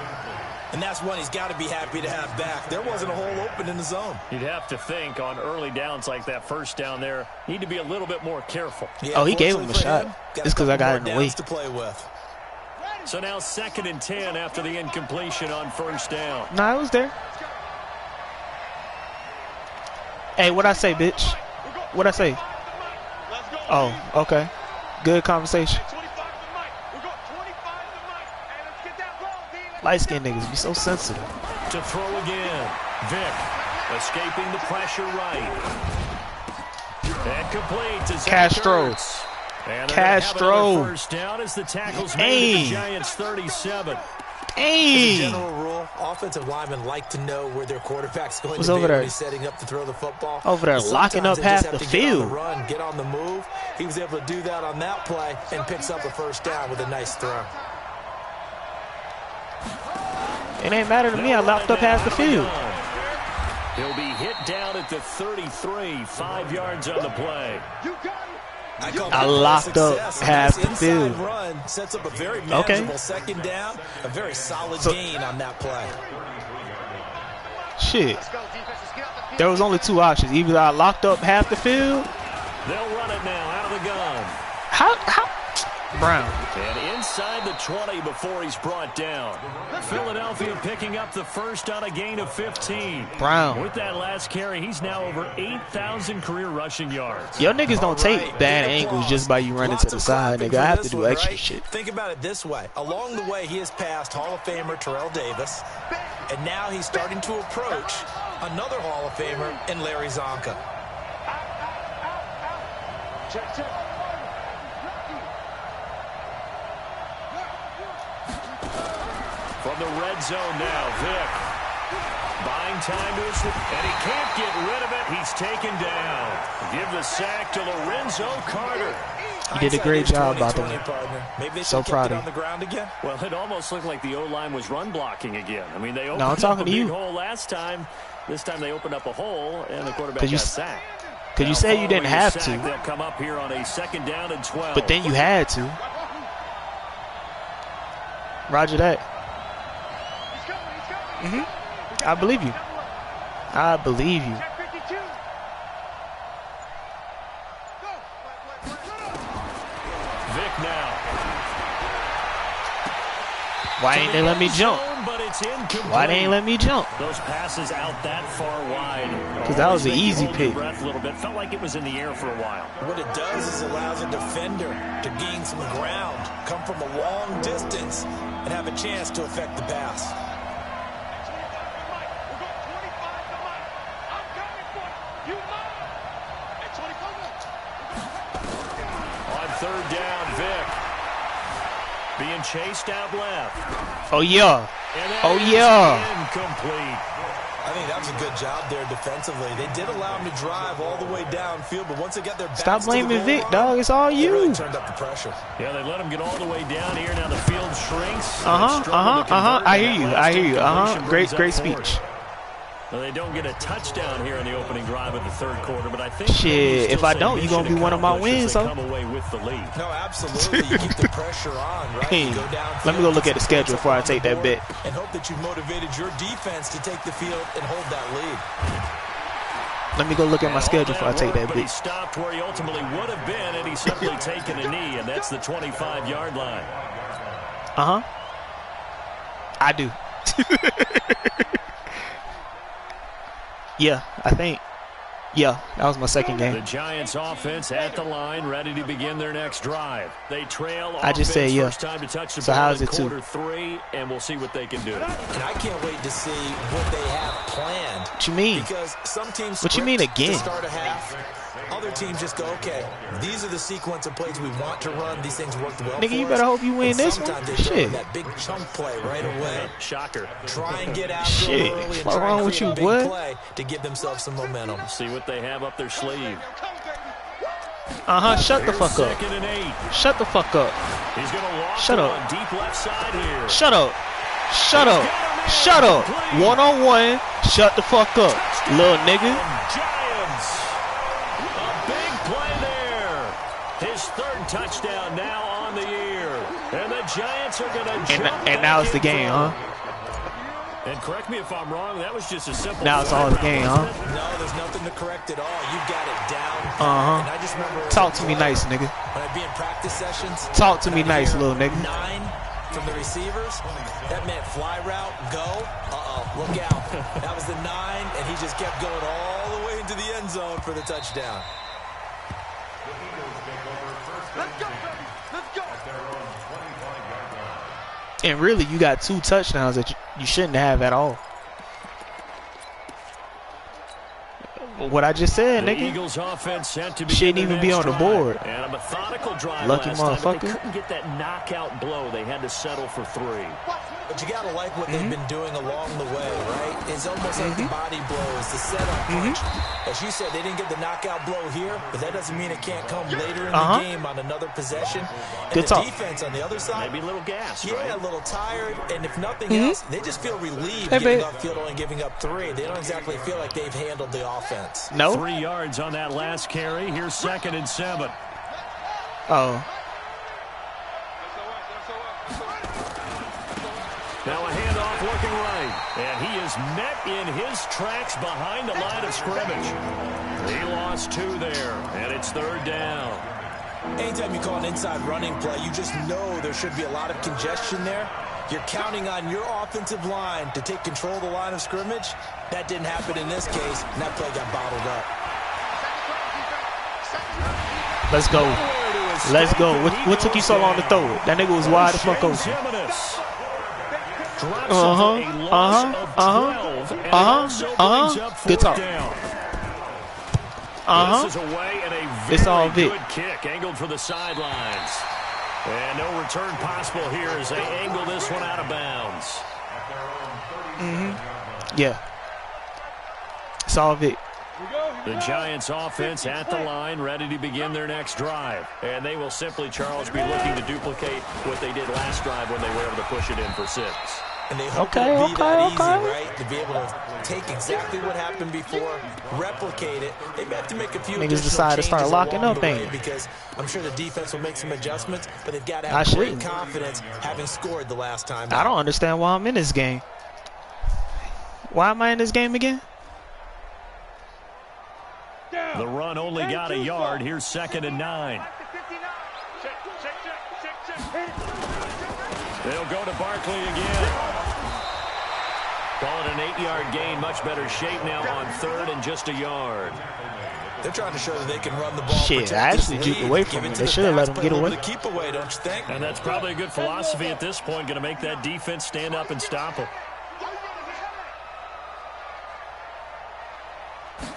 And that's one he's got to be happy to have back. There wasn't a hole open in the zone. You'd have to think on early downs like that first down there, need to be a little bit more careful. Yeah, oh, he gave him a shot. It's because I got in the way. To play with. So now 2nd and 10 after the incompletion on first down. Nah, it was there. Hey, what'd I say, bitch? What'd I say? Oh, okay. Good conversation. Light-skinned niggas be so sensitive. To throw again. Vic escaping the pressure right. And complete to Castro. Castro. First down as the tackles made the Giants 37. As a general rule, offensive linemen like to know where their quarterback's going to be when he's setting up to throw the football. Over there locking up half the field. Get on the move. He was able to do that on that play and picks up a first down with a nice throw. It ain't matter to me. I locked up half the field. He'll be hit down at the 33, 5 yards on the play. I locked up half the field. Run sets up a very manageable second down, a very solid gain on that play. Shit. There was only 2 options. Either I locked up half the field. They'll run it now out of the gun. How? Brown. And inside the 20 before he's brought down. Philadelphia picking up the first on a gain of 15. Brown. With that last carry, he's now over 8,000 career rushing yards. Your niggas don't take bad angles just by you running to the side, nigga. I have to do extra shit. Think about it this way. Along the way, he has passed Hall of Famer Terrell Davis, and now he's starting to approach another Hall of Famer in Larry Zonka. Check. From the red zone now, Vic. Buying time to his, and he can't get rid of it. He's taken down. Give the sack to Lorenzo Carter. You did a great job, by the way. So proud of you. Well, it almost looked like the O-line was run blocking again. I mean, they opened I'm talking up a to you. big hole last time. This time they opened up a hole, and the quarterback got sacked. Because you said you didn't have to. They'll come up here on a 2nd down and 12. But then you had to. Roger that. I believe you. I believe you. Vic now. Why ain't they let me jump? Why they ain't let me jump? Those passes out that far wide. Because that was an easy pick. A little bit. Felt like it was in the air for a while. What it does is allows a defender to gain some ground, come from a long distance, and have a chance to affect the pass. On 3rd down, Vic. Being chased out left. Oh, yeah. Oh, yeah. Incomplete. I think that was a good job there defensively. They did allow him to drive all the way downfield, but once they got their backs Stop blaming to the Vic, goal dog. It's all line, they you. really turned up the pressure. Yeah, they let him get all the way down here. Now the field shrinks. I hear you. Great speech. Well, they don't get a touchdown here in the opening drive of the third quarter, but I think shit, if I don't, you're gonna be one of my wins. So come away with the lead. No, absolutely. You keep the pressure on, right? Hey, You go downfield, let me go look at the get schedule before I take that bet. and hope that you've motivated your defense to take the field and hold that lead. Let me go look at my schedule before I take that But he bet. stopped where he ultimately would have been, and he's simply taken a knee, and that's the 25-yard line. I do. Yeah, I think. Yeah, that was my second The game. Giants offense at the line, ready to begin their next drive. They trail. I just said, yeah. First time to touch the So ball how's in it two? quarter 3, and we'll see what they can do. And I can't wait to see what they have planned. What you mean? Because some teams What you mean script again? to start a half. Other teams just go, okay, these are the sequence of plays we want to run. These things worked well Nigga, for you us. better hope you win And this one. sometimes they throw Shit. that big chunk play right away. Shocker. Try and get after Shit. them early and What's try wrong and with create you, a big boy? play to give themselves some momentum. See what they have up their sleeve. Shut the fuck up. Second and 8. Shut the fuck up. He's going to walk Shut to up. on deep left side here. Shut up. Shut up. Shut up. One-on-one. Shut the fuck up, little nigga. Giants. A big play there. His third touchdown now on the year. And the Giants are going to And now it's the game, huh? And correct me if I'm wrong, that was just a simple. Now it's all the game, huh? No, there's nothing to correct at all. You've got it down. And I just remember Talk to me nice, nigga. when I'd be in practice sessions. Talk to me and I'd nice, hear little nigga. 9 from the receivers. That meant fly route, go. Look out. That was the 9, and he just kept going all the way into the end zone for the touchdown. Let's go, baby. Let's go. And really, you got 2 touchdowns that you shouldn't have at all. What I just said, The nigga. Eagles offense set to begin Shouldn't their even be next on the drive. board. And a methodical drive Lucky last time, but motherfucker. they couldn't get that knockout blow. They had to settle for 3. But you got to like what they've been doing along the way, right? It's almost like the body blows, the setup punch. As you said, they didn't get the knockout blow here, but that doesn't mean it can't come later in the game on another possession. And Good the talk. defense on the other side, Maybe a little gas, yeah, right? a little tired, and if nothing else, they just feel relieved Hey, giving babe. up field only giving up 3. They don't exactly feel like they've handled the offense. No? 3 yards on that last carry. Here's 2nd and 7. Oh. Now a handoff looking right. And he is met in his tracks behind the line of scrimmage. He lost 2 there, and it's 3rd down. Anytime you call an inside running play, you just know there should be a lot of congestion there. You're counting on your offensive line to take control of the line of scrimmage. That didn't happen in this case, and that play got bottled up. Let's go. Let's go. What took you so long to throw it? That nigga was wide the fuck open. Good talk. This is away and a very It's all Vic. good kick angled for the sidelines. And no return possible here as they angle this one out of bounds. Yeah. It's all Vic. The Giants offense at the line, ready to begin their next drive. And they will simply, Charles, be looking to duplicate what they did last drive when they were able to push it in for 6. And they hope Okay, it'll be that easy, okay. right? To be able to take exactly what happened before, replicate it. They may have to make a few Niggas additional decide to start changes locking along up, the way ain't it? because I'm sure the defense will make some adjustments, but they've got to I have great shouldn't. confidence having scored the last time. I don't understand why I'm in this game. Why am I in this game again? The run only got a yard. Here's 2nd and 9. They'll go to Barkley again. Call it an 8-yard gain. Much better shape now on 3rd and just a yard. They're trying to show that they can run the ball. Shit, protect I this actually juked lead, away give from it him. to They the should have let pass, him play get a little away. bit of keep away, don't you think? And that's probably a good philosophy at this point. Going to make that defense stand up and stop him.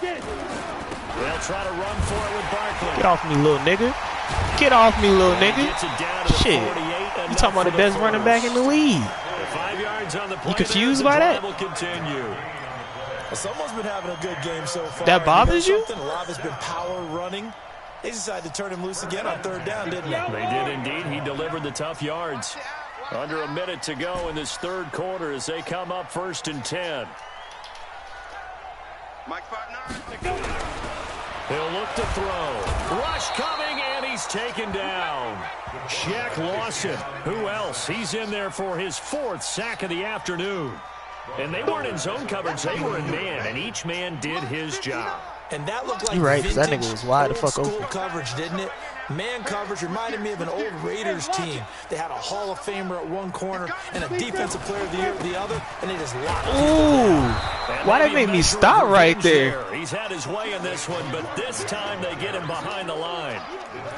They'll try to run for it with Barkley. Get off me, little nigga. Get off me, little nigga. Gets it down to the Shit. 48. You talking about the best running back in the league. 5 yards on the play. You confused there, by the that? drive will continue. Well, someone's been having a good game so far. That bothers you? A lot has been power running. They decided to turn him loose again on 3rd down, didn't they? They did indeed. He delivered the tough yards. Under a minute to go in this 3rd quarter as they come up 1st and 10. He'll look to throw. Rush coming, and he's taken down. Shaq Lawson. Who else? He's in there for his 4th sack of the afternoon. And they weren't in zone coverage. They were in man, and each man did his job. And that looked like You're right, 'cause that nigga was wide the fuck open. Coverage, didn't it? Man coverage reminded me of an old Raiders team. They had a Hall of Famer at one corner and a defensive player of the year at the other, and they just locked. Ooh, why they make me stop right there? He's had his way in this one, but this time they get him behind the line.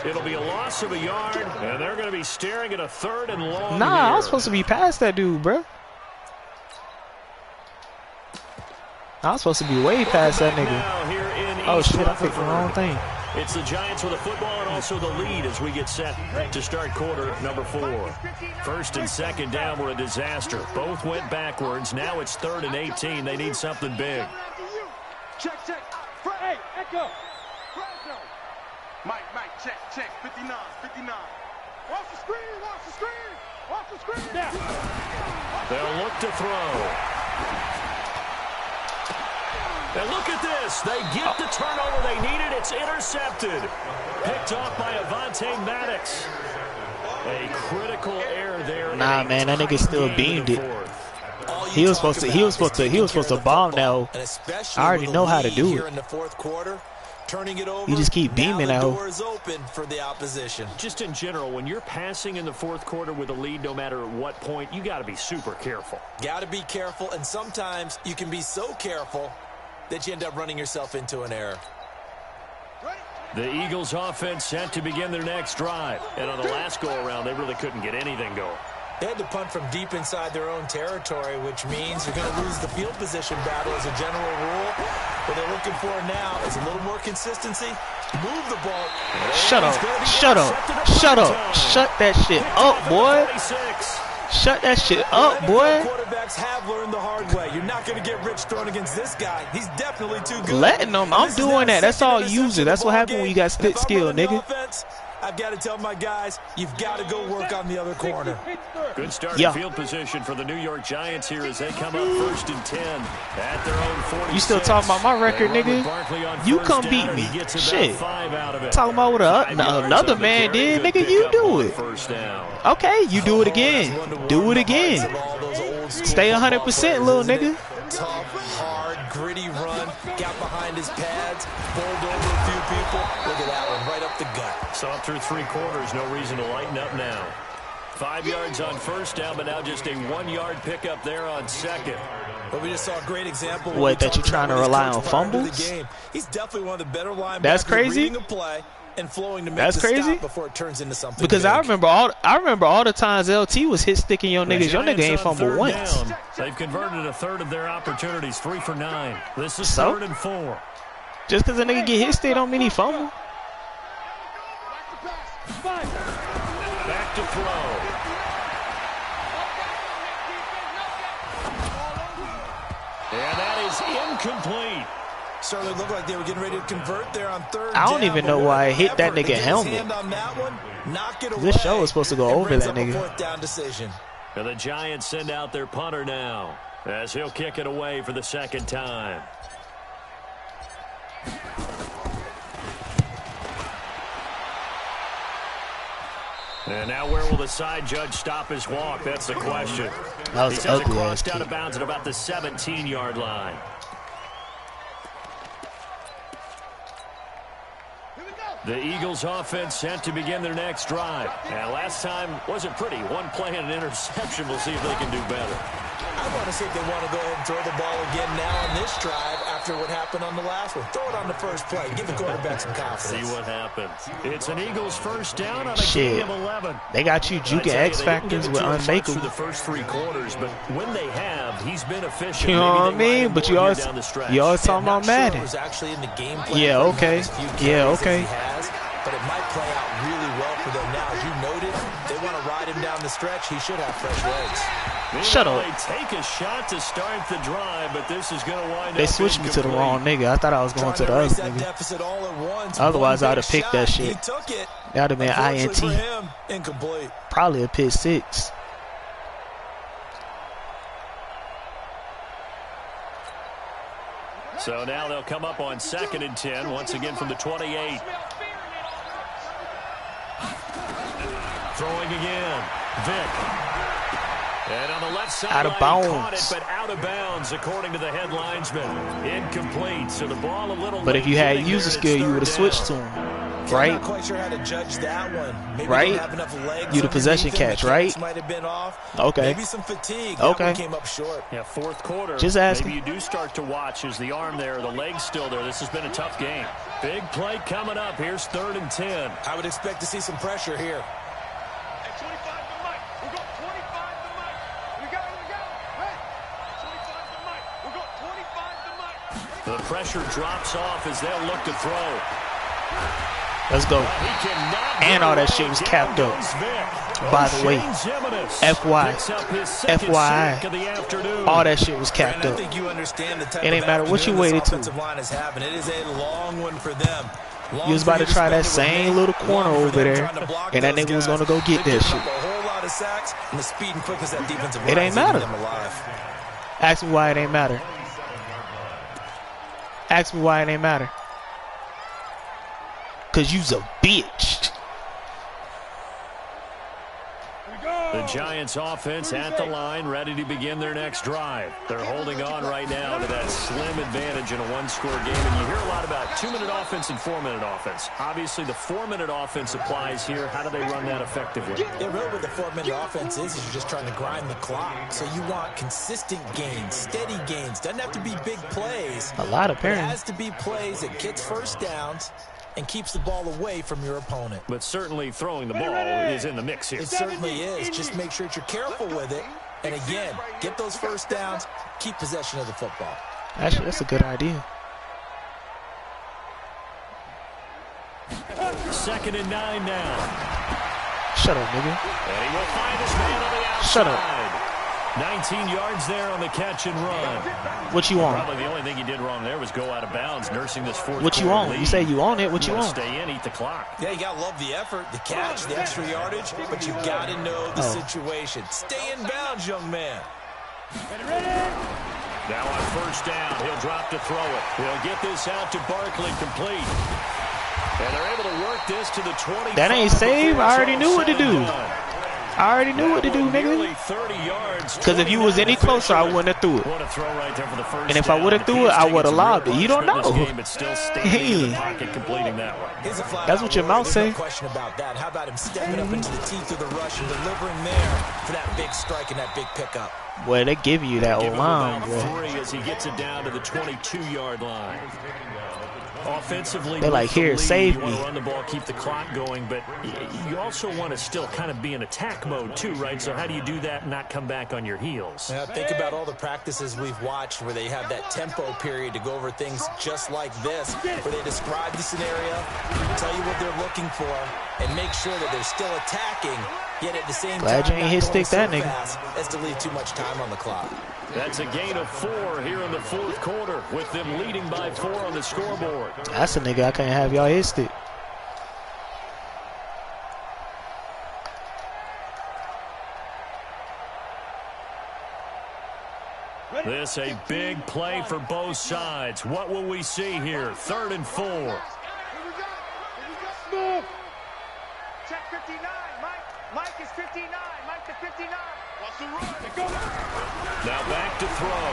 It'll be a loss of a yard, and they're going to be staring at a 3rd and long. Nah, here. I was supposed to be past that dude, bro. I was supposed to be way past that nigga. Oh shit, I picked the wrong thing. It's the Giants with the football and also the lead as we get set to start quarter number 4. 1st and 2nd down were a disaster. Both went backwards. Now it's 3rd and 18. They need something big. Check. Hey, Echo. Mike, check, 59. Watch the screen. Yeah. They'll look to throw. And look at this. They get the turnover they needed. It's intercepted. Picked off by Avonte Maddox. A critical error there. Nah, man, that nigga still beamed it. He was supposed to bomb now. I already know how to do it. In the 4th quarter, turning it over. You just keep beaming out. The door is open for the opposition. Just in general, when you're passing in the 4th quarter with a lead, no matter at what point, you got to be super careful. Got to be careful, and sometimes you can be so careful that you end up running yourself into an error. The Eagles offense set to begin their next drive. And on the last go-around, they really couldn't get anything going. They had to punt from deep inside their own territory, which means you're going to lose the field position battle as a general rule. What they're looking for now is a little more consistency. Move the ball. Shut up. Shut that shit up, boy. Shut that shit up, boy. Quarterbacks have learned the hard way. You're not going to get rich throwing against this guy. He's definitely too good. Letting them. I'm doing that. That's all user. That's what happens when you got spit skill, nigga. I've got to tell my guys, you've got to go work on the other corner. Good starting field position for the New York Giants here as they come up 1st and 10 at their own 46. You still talking about my record, nigga? You come beat me. Shit. Talking about what another man did, nigga. You do it. Okay, you do it again. Do it again. Stay 100%, little nigga. Tough, hard, gritty run. Got behind his pads. Bowled over a few people. Look at that one, right up the gut. Saw through 3 quarters. No reason to lighten up now. 5 yards on 1st down, but now just a 1-yard pickup there on 2nd. But we just saw a great example. What, that you're trying to rely on fumbles? He's definitely one of the better linebackers. That's crazy. And flowing to make That's crazy. Stop before it turns into something. Because big. I remember all the times LT was hit sticking your niggas. Your nigga ain't fumbled once. Down. They've converted a 1/3 of their opportunities. 3 for 9. This is so? 3rd and 4. Just because a nigga get hit stick don't mean he fumble. Back to throw. And that is incomplete. Certainly looked like they were getting ready to convert there on 3rd. I don't even know why I hit that nigga helmet. This show is supposed to go over that nigga. Down decision. And the Giants send out their punter now as he'll kick it away for the 2nd time. And now where will the side judge stop his walk? That's the question. That was he says it ugly crossed ass out kick. of bounds at about the 17-yard line. The Eagles offense set to begin their next drive. And last time wasn't pretty. 1 play and an interception. We'll see if they can do better. I want to see if they want to go ahead and throw the ball again now on this drive after what happened on the last one. Throw it on the first play. Give the quarterback some confidence. See what happens. It's an Eagles 1st down on a Shit. gain of 11. They got you juking X Factors with through the unmakeable. first 3 quarters, but when they have, he's been efficient. You know Maybe what I they mean? ride But him you more always here down the stretch. talking about Madden. Was actually in the game plan Yeah, for okay. these few Yeah, carries that okay. he has. but it might play out really well for them now. As you noted, they want to ride him down the stretch. He should have fresh legs. Shut up. They take a shot to start the drive, but this is going to wind up. They switched me to the wrong nigga. I thought I was going to the other nigga. Otherwise, I'd have picked that shit. That would have been INT. Incomplete. Probably a pick 6. So now they'll come up on 2nd and 10, once again from the 28. Throwing again. Vick. And on the left side, out of bounds. Caught it, but out of bounds, according to the head linesman. Incomplete. So the ball a little. But if you had user skill, you would have switched to him, right? I'm not quite sure how to judge that one. Maybe right? Don't have enough legs you the possession catch, right? Might have been off. Okay. Maybe some fatigue. Okay. That one came up short. Yeah, 4th quarter. Just asking. Maybe you do start to watch. Is the arm there? The leg's still there? This has been a tough game. Big play coming up. Here's 3rd and 10. I would expect to see some pressure here. The pressure drops off as they'll look to throw. Let's go. And all that shit was capped up. By the way, FYI, all that shit was capped up. It ain't matter what you waited to. It is a long one for them. You was about to try that same little corner over there, and that nigga was gonna go get that shit. It ain't matter. Ask me why it ain't matter. Ask me why it ain't matter. Cause you's a bitch. The Giants offense at the line, ready to begin their next drive. They're holding on right now to that slim advantage in a one-score game. And you hear a lot about 2-minute offense and 4-minute offense. Obviously, the 4-minute offense applies here. How do they run that effectively? Yeah, really what the 4-minute offense is you're just trying to grind the clock. So you want consistent gains, steady gains. Doesn't have to be big plays. A lot of parents. It has to be plays that gets first downs and keeps the ball away from your opponent. But certainly throwing the ball is in the mix here. It certainly is. Just make sure that you're careful with it. And again, get those first downs, keep possession of the football. Actually, that's a good idea. 2nd and 9 now. Shut up, nigga. And he will find his man on the outside. Shut up. 19 yards there on the catch and run. What you want? Probably the only thing he did wrong there was go out of bounds, nursing this 4th What you want? You say you own it. What you want? Stay in, eat the clock. Yeah, you got to love the effort, the catch, the extra yardage, but you got to know the situation. Stay in bounds, young man. Now on 1st down, he'll drop to throw it. He'll get this out to Barkley, complete. And they're able to work this to the 20. That ain't save. I already knew what to do. I already knew what to do, nigga. Because if you was any closer, I wouldn't have threw it. And if I would have threw it, I would have lobbed it. You don't know. Hey. That's what your mouth say. Question about that. How about him stepping up into the teeth of the rush and delivering there for that big strike and that big pickup? Well, they give you that old line, bro. 3 as he gets it down to the 22-yard line. Offensively, they're like, here, save me. You want to run the ball, keep the clock going, but you also want to still kind of be in attack mode too, right? So how do you do that and not come back on your heels? Yeah, think about all the practices we've watched where they have that tempo period to go over things just like this, where they describe the scenario, tell you what they're looking for, and make sure that they're still attacking, yet at the same time, glad you ain't hit stick that nigga. As to leave too much time on the clock. That's a gain of 4 here in the 4th quarter, with them leading by 4 on the scoreboard. That's a nigga I can't have y'all hit stick. This a big play for both sides. What will we see here? 3rd and 4. Check 59. Mike is 59. Mike to 59. Now back to throw.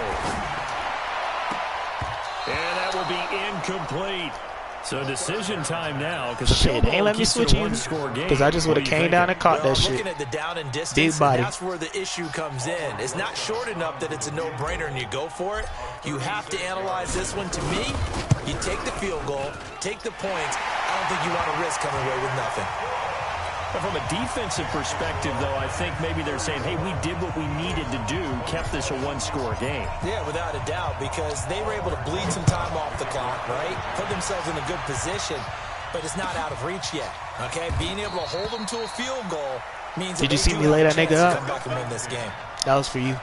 And that will be incomplete. So decision time now. Shit, they ain't let me switch in. Because I just would have came down and caught that shit. Looking at the down and distance, big body. That's where the issue comes in. It's not short enough that it's a no-brainer and you go for it. You have to analyze this one. To me, you take the field goal, take the points. I don't think you want to risk coming away with nothing. From a defensive perspective, though, I think maybe they're saying, hey, we did what we needed to do, kept this a one-score game. Yeah, without a doubt, because they were able to bleed some time off the clock, right? Put themselves in a good position. but it's not out of reach yet. Okay, being able to hold them to a field goal means. Did you see me lay that nigga up? Come back and win this game. That was for you.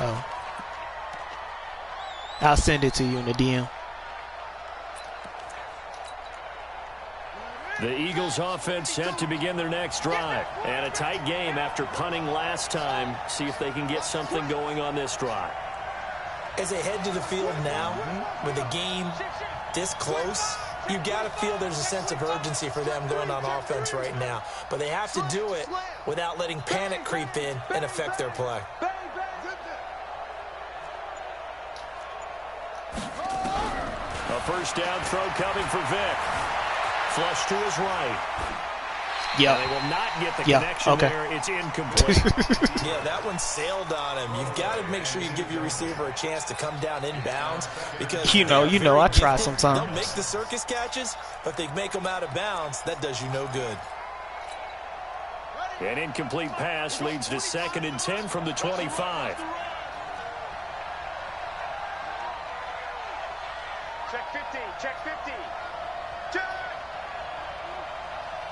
Oh, I'll send it to you in the DM. The Eagles offense set to begin their next drive. And a tight game after punting last time. See if they can get something going on this drive. As they head to the field now, with the game this close, you got to feel there's a sense of urgency for them going on offense right now. But they have to do it without letting panic creep in and affect their play. A first down throw coming for Vic. Flush to his right. Yeah. They will not get the connection there. It's incomplete. Yeah, that one sailed on him. You've got to make sure you give your receiver a chance to come down inbounds because you know, I try sometimes. They'll make the circus catches, but they make them out of bounds. That does you no good. An incomplete pass leads to 2nd and 10 from the 25. Check 50, check 50.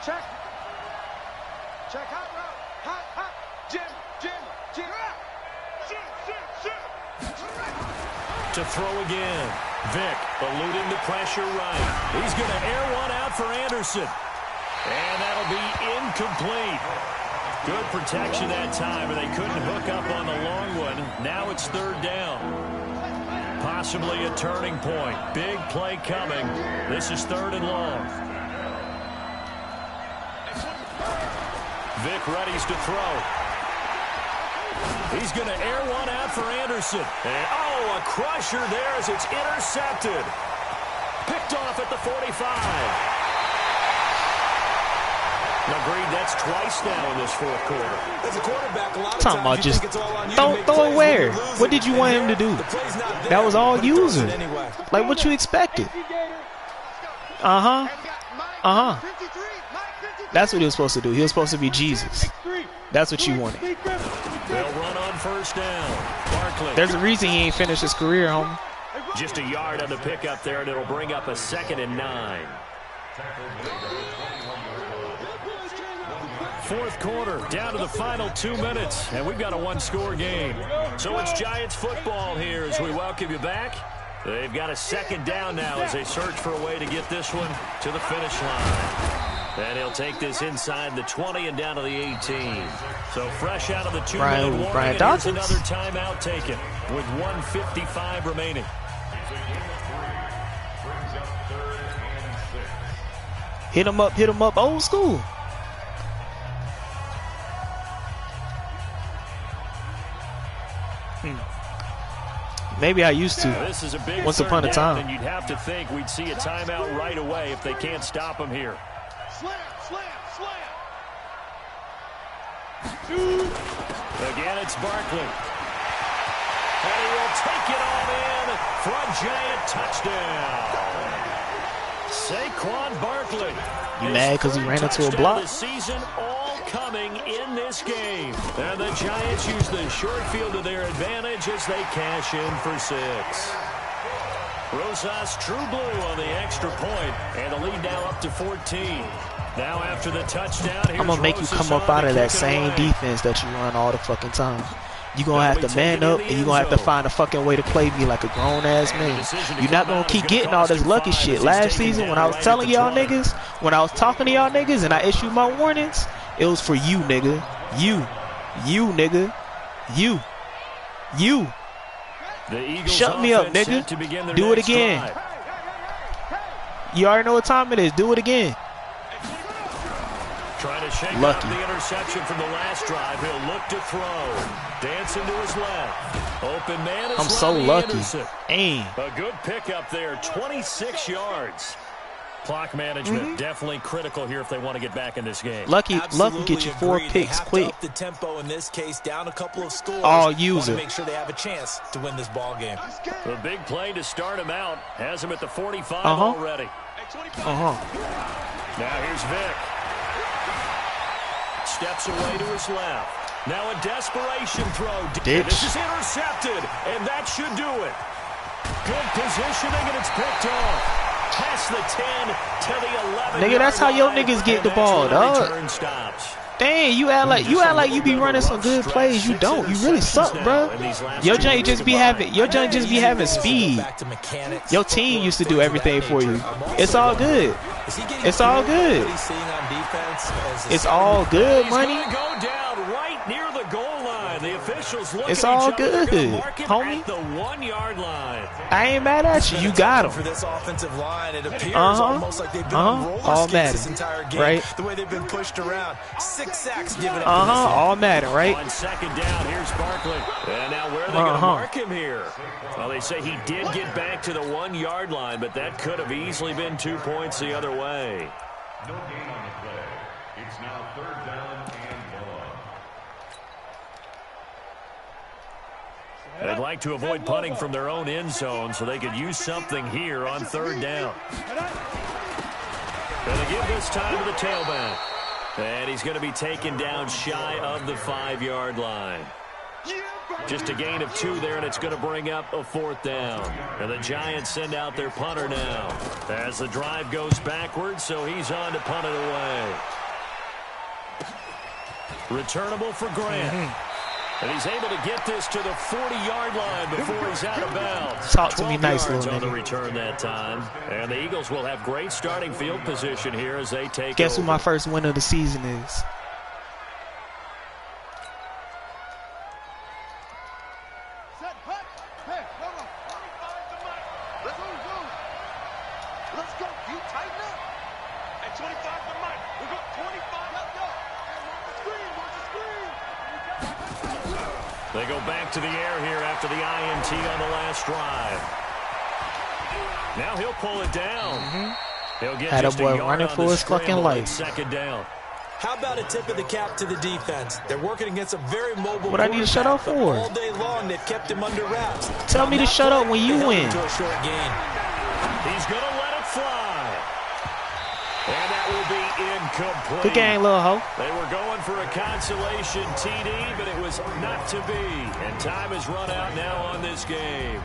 Check. Check hot route. Hot. Jim. To throw again. Vic eluding the pressure right. He's going to air one out for Anderson. And that'll be incomplete. Good protection that time, and they couldn't hook up on the long one. Now it's 3rd down. Possibly a turning point. Big play coming. This is 3rd and long. Vic readies to throw. He's going to air one out for Anderson. And, a crusher there as it's intercepted. Picked off at the 45. Agreed, that's twice now in this 4th quarter. As a quarterback, a lot of talking about times just it's all on you. throw it where? What did you want him to do? That was all user. Anyway. Like what you expected. That's what he was supposed to do. He was supposed to be Jesus. That's what you wanted. They'll run on 1st down. Barkley. There's a reason he ain't finished his career, homie. Just a yard on the pickup there, and it'll bring up a 2nd and 9. 4th quarter, down to the final 2 minutes, and we've got a 1-score game. So it's Giants football here as we welcome you back. They've got a 2nd down now as they search for a way to get this one to the finish line. And he'll take this inside the 20 and down to the 18. So fresh out of the 2-minute warning, Brian and here's Dawkins? another timeout taken with 1:55 remaining. Hit him up, old school. Maybe I used to. This is a big Once upon a time. And you'd have to think we'd see a timeout right away if they can't stop him here. Slam. Again, it's Barkley. And he will take it on in for a Giant touchdown. Saquon Barkley. You mad because he ran into a block? The season all coming in this game. And the Giants use the short field to their advantage as they cash in for 6. Rosas true blue on the extra point, and the lead now up to 14. Now after the touchdown, I'm going to make you come up out of that same defense that you run all the fucking time. You're going to have to man up, and you're going to have to find a fucking way to play me like a grown-ass man. You're not going to keep getting all this lucky shit. Last season, when I was telling y'all niggas, when I was talking to y'all niggas, and I issued my warnings, it was for you, nigga. You, nigga. You. Shut me up, nigga. Do it again. You already know what time it is. Do it again. Trying to shake Lucky. out the interception from the last drive. He'll look to throw. Dancing to his left. Open man is I'm so Robbie lucky. Anderson. Aim. A good pickup there. 26 yards. Clock management definitely critical here if they want to get back in this game. Lucky get you 4 picks quick. Up the tempo in this case, down a couple of scores. All user. Make sure they have a chance to win this ball game. The big play to start him out has him at the 45 already. Now here's Vic. Steps away to his left. Now a desperation throw. Ditch. This is intercepted, and that should do it. Good positioning, and it's picked off. past the 10 to the 11. Nigga, that's how your niggas get the ball, dog. Dang, you act like you be running some good plays. You don't. You really suck, bro. Your joint just be having speed. Your team used to do everything for you. It's all good. It's all good. It's all good, money. It's all good, homie. The 1 yard line. I ain't mad at you. You got him. For this offensive line, it appears almost like they've been on roller all skates matter, this entire game. right? The way they've been pushed around. 6 sacks given up. All matter, right? On second down, here's Barkley. And now where are they going to mark him here? Well, they say he did get back to the 1 yard line, but that could have easily been 2 points the other way. No gain on the play. It's now 3rd down and 1. They'd like to avoid punting from their own end zone so they could use something here on 3rd down. And they give this time to the tailback. And he's going to be taken down shy of the 5 yard line. Just a gain of 2 there, and it's going to bring up a 4th down. And the Giants send out their punter now as the drive goes backwards, so he's on to punt it away. Returnable for Grant. And he's able to get this to the 40-yard line before he's out of bounds. Talk to me nice, little little on the nigga. return that time. And the Eagles will have great starting field position here as they take Guess who over. my first win of the season is? Set, hut. Hey, hold on. 25 to Mike. Let's go. Let's go. You tighten up. At 25 to Mike. We'll go 25. Let's go. Watch the screen. They go back to the air here after the INT on the last drive. Now he'll pull it down. He'll get Had a just boy yard running on for the his fucking scramble on life. 2nd down. How about a tip of the cap to the defense? They're working against a very mobile. What I need to shut up for? All day long, they've kept him under wraps. Tell me to shut up when you win. To a short gain. He's going to let it fly. And that will be incomplete. Good game, little hoe. They were going for a consolation TD, but it was not to be. And time has run out now on this game.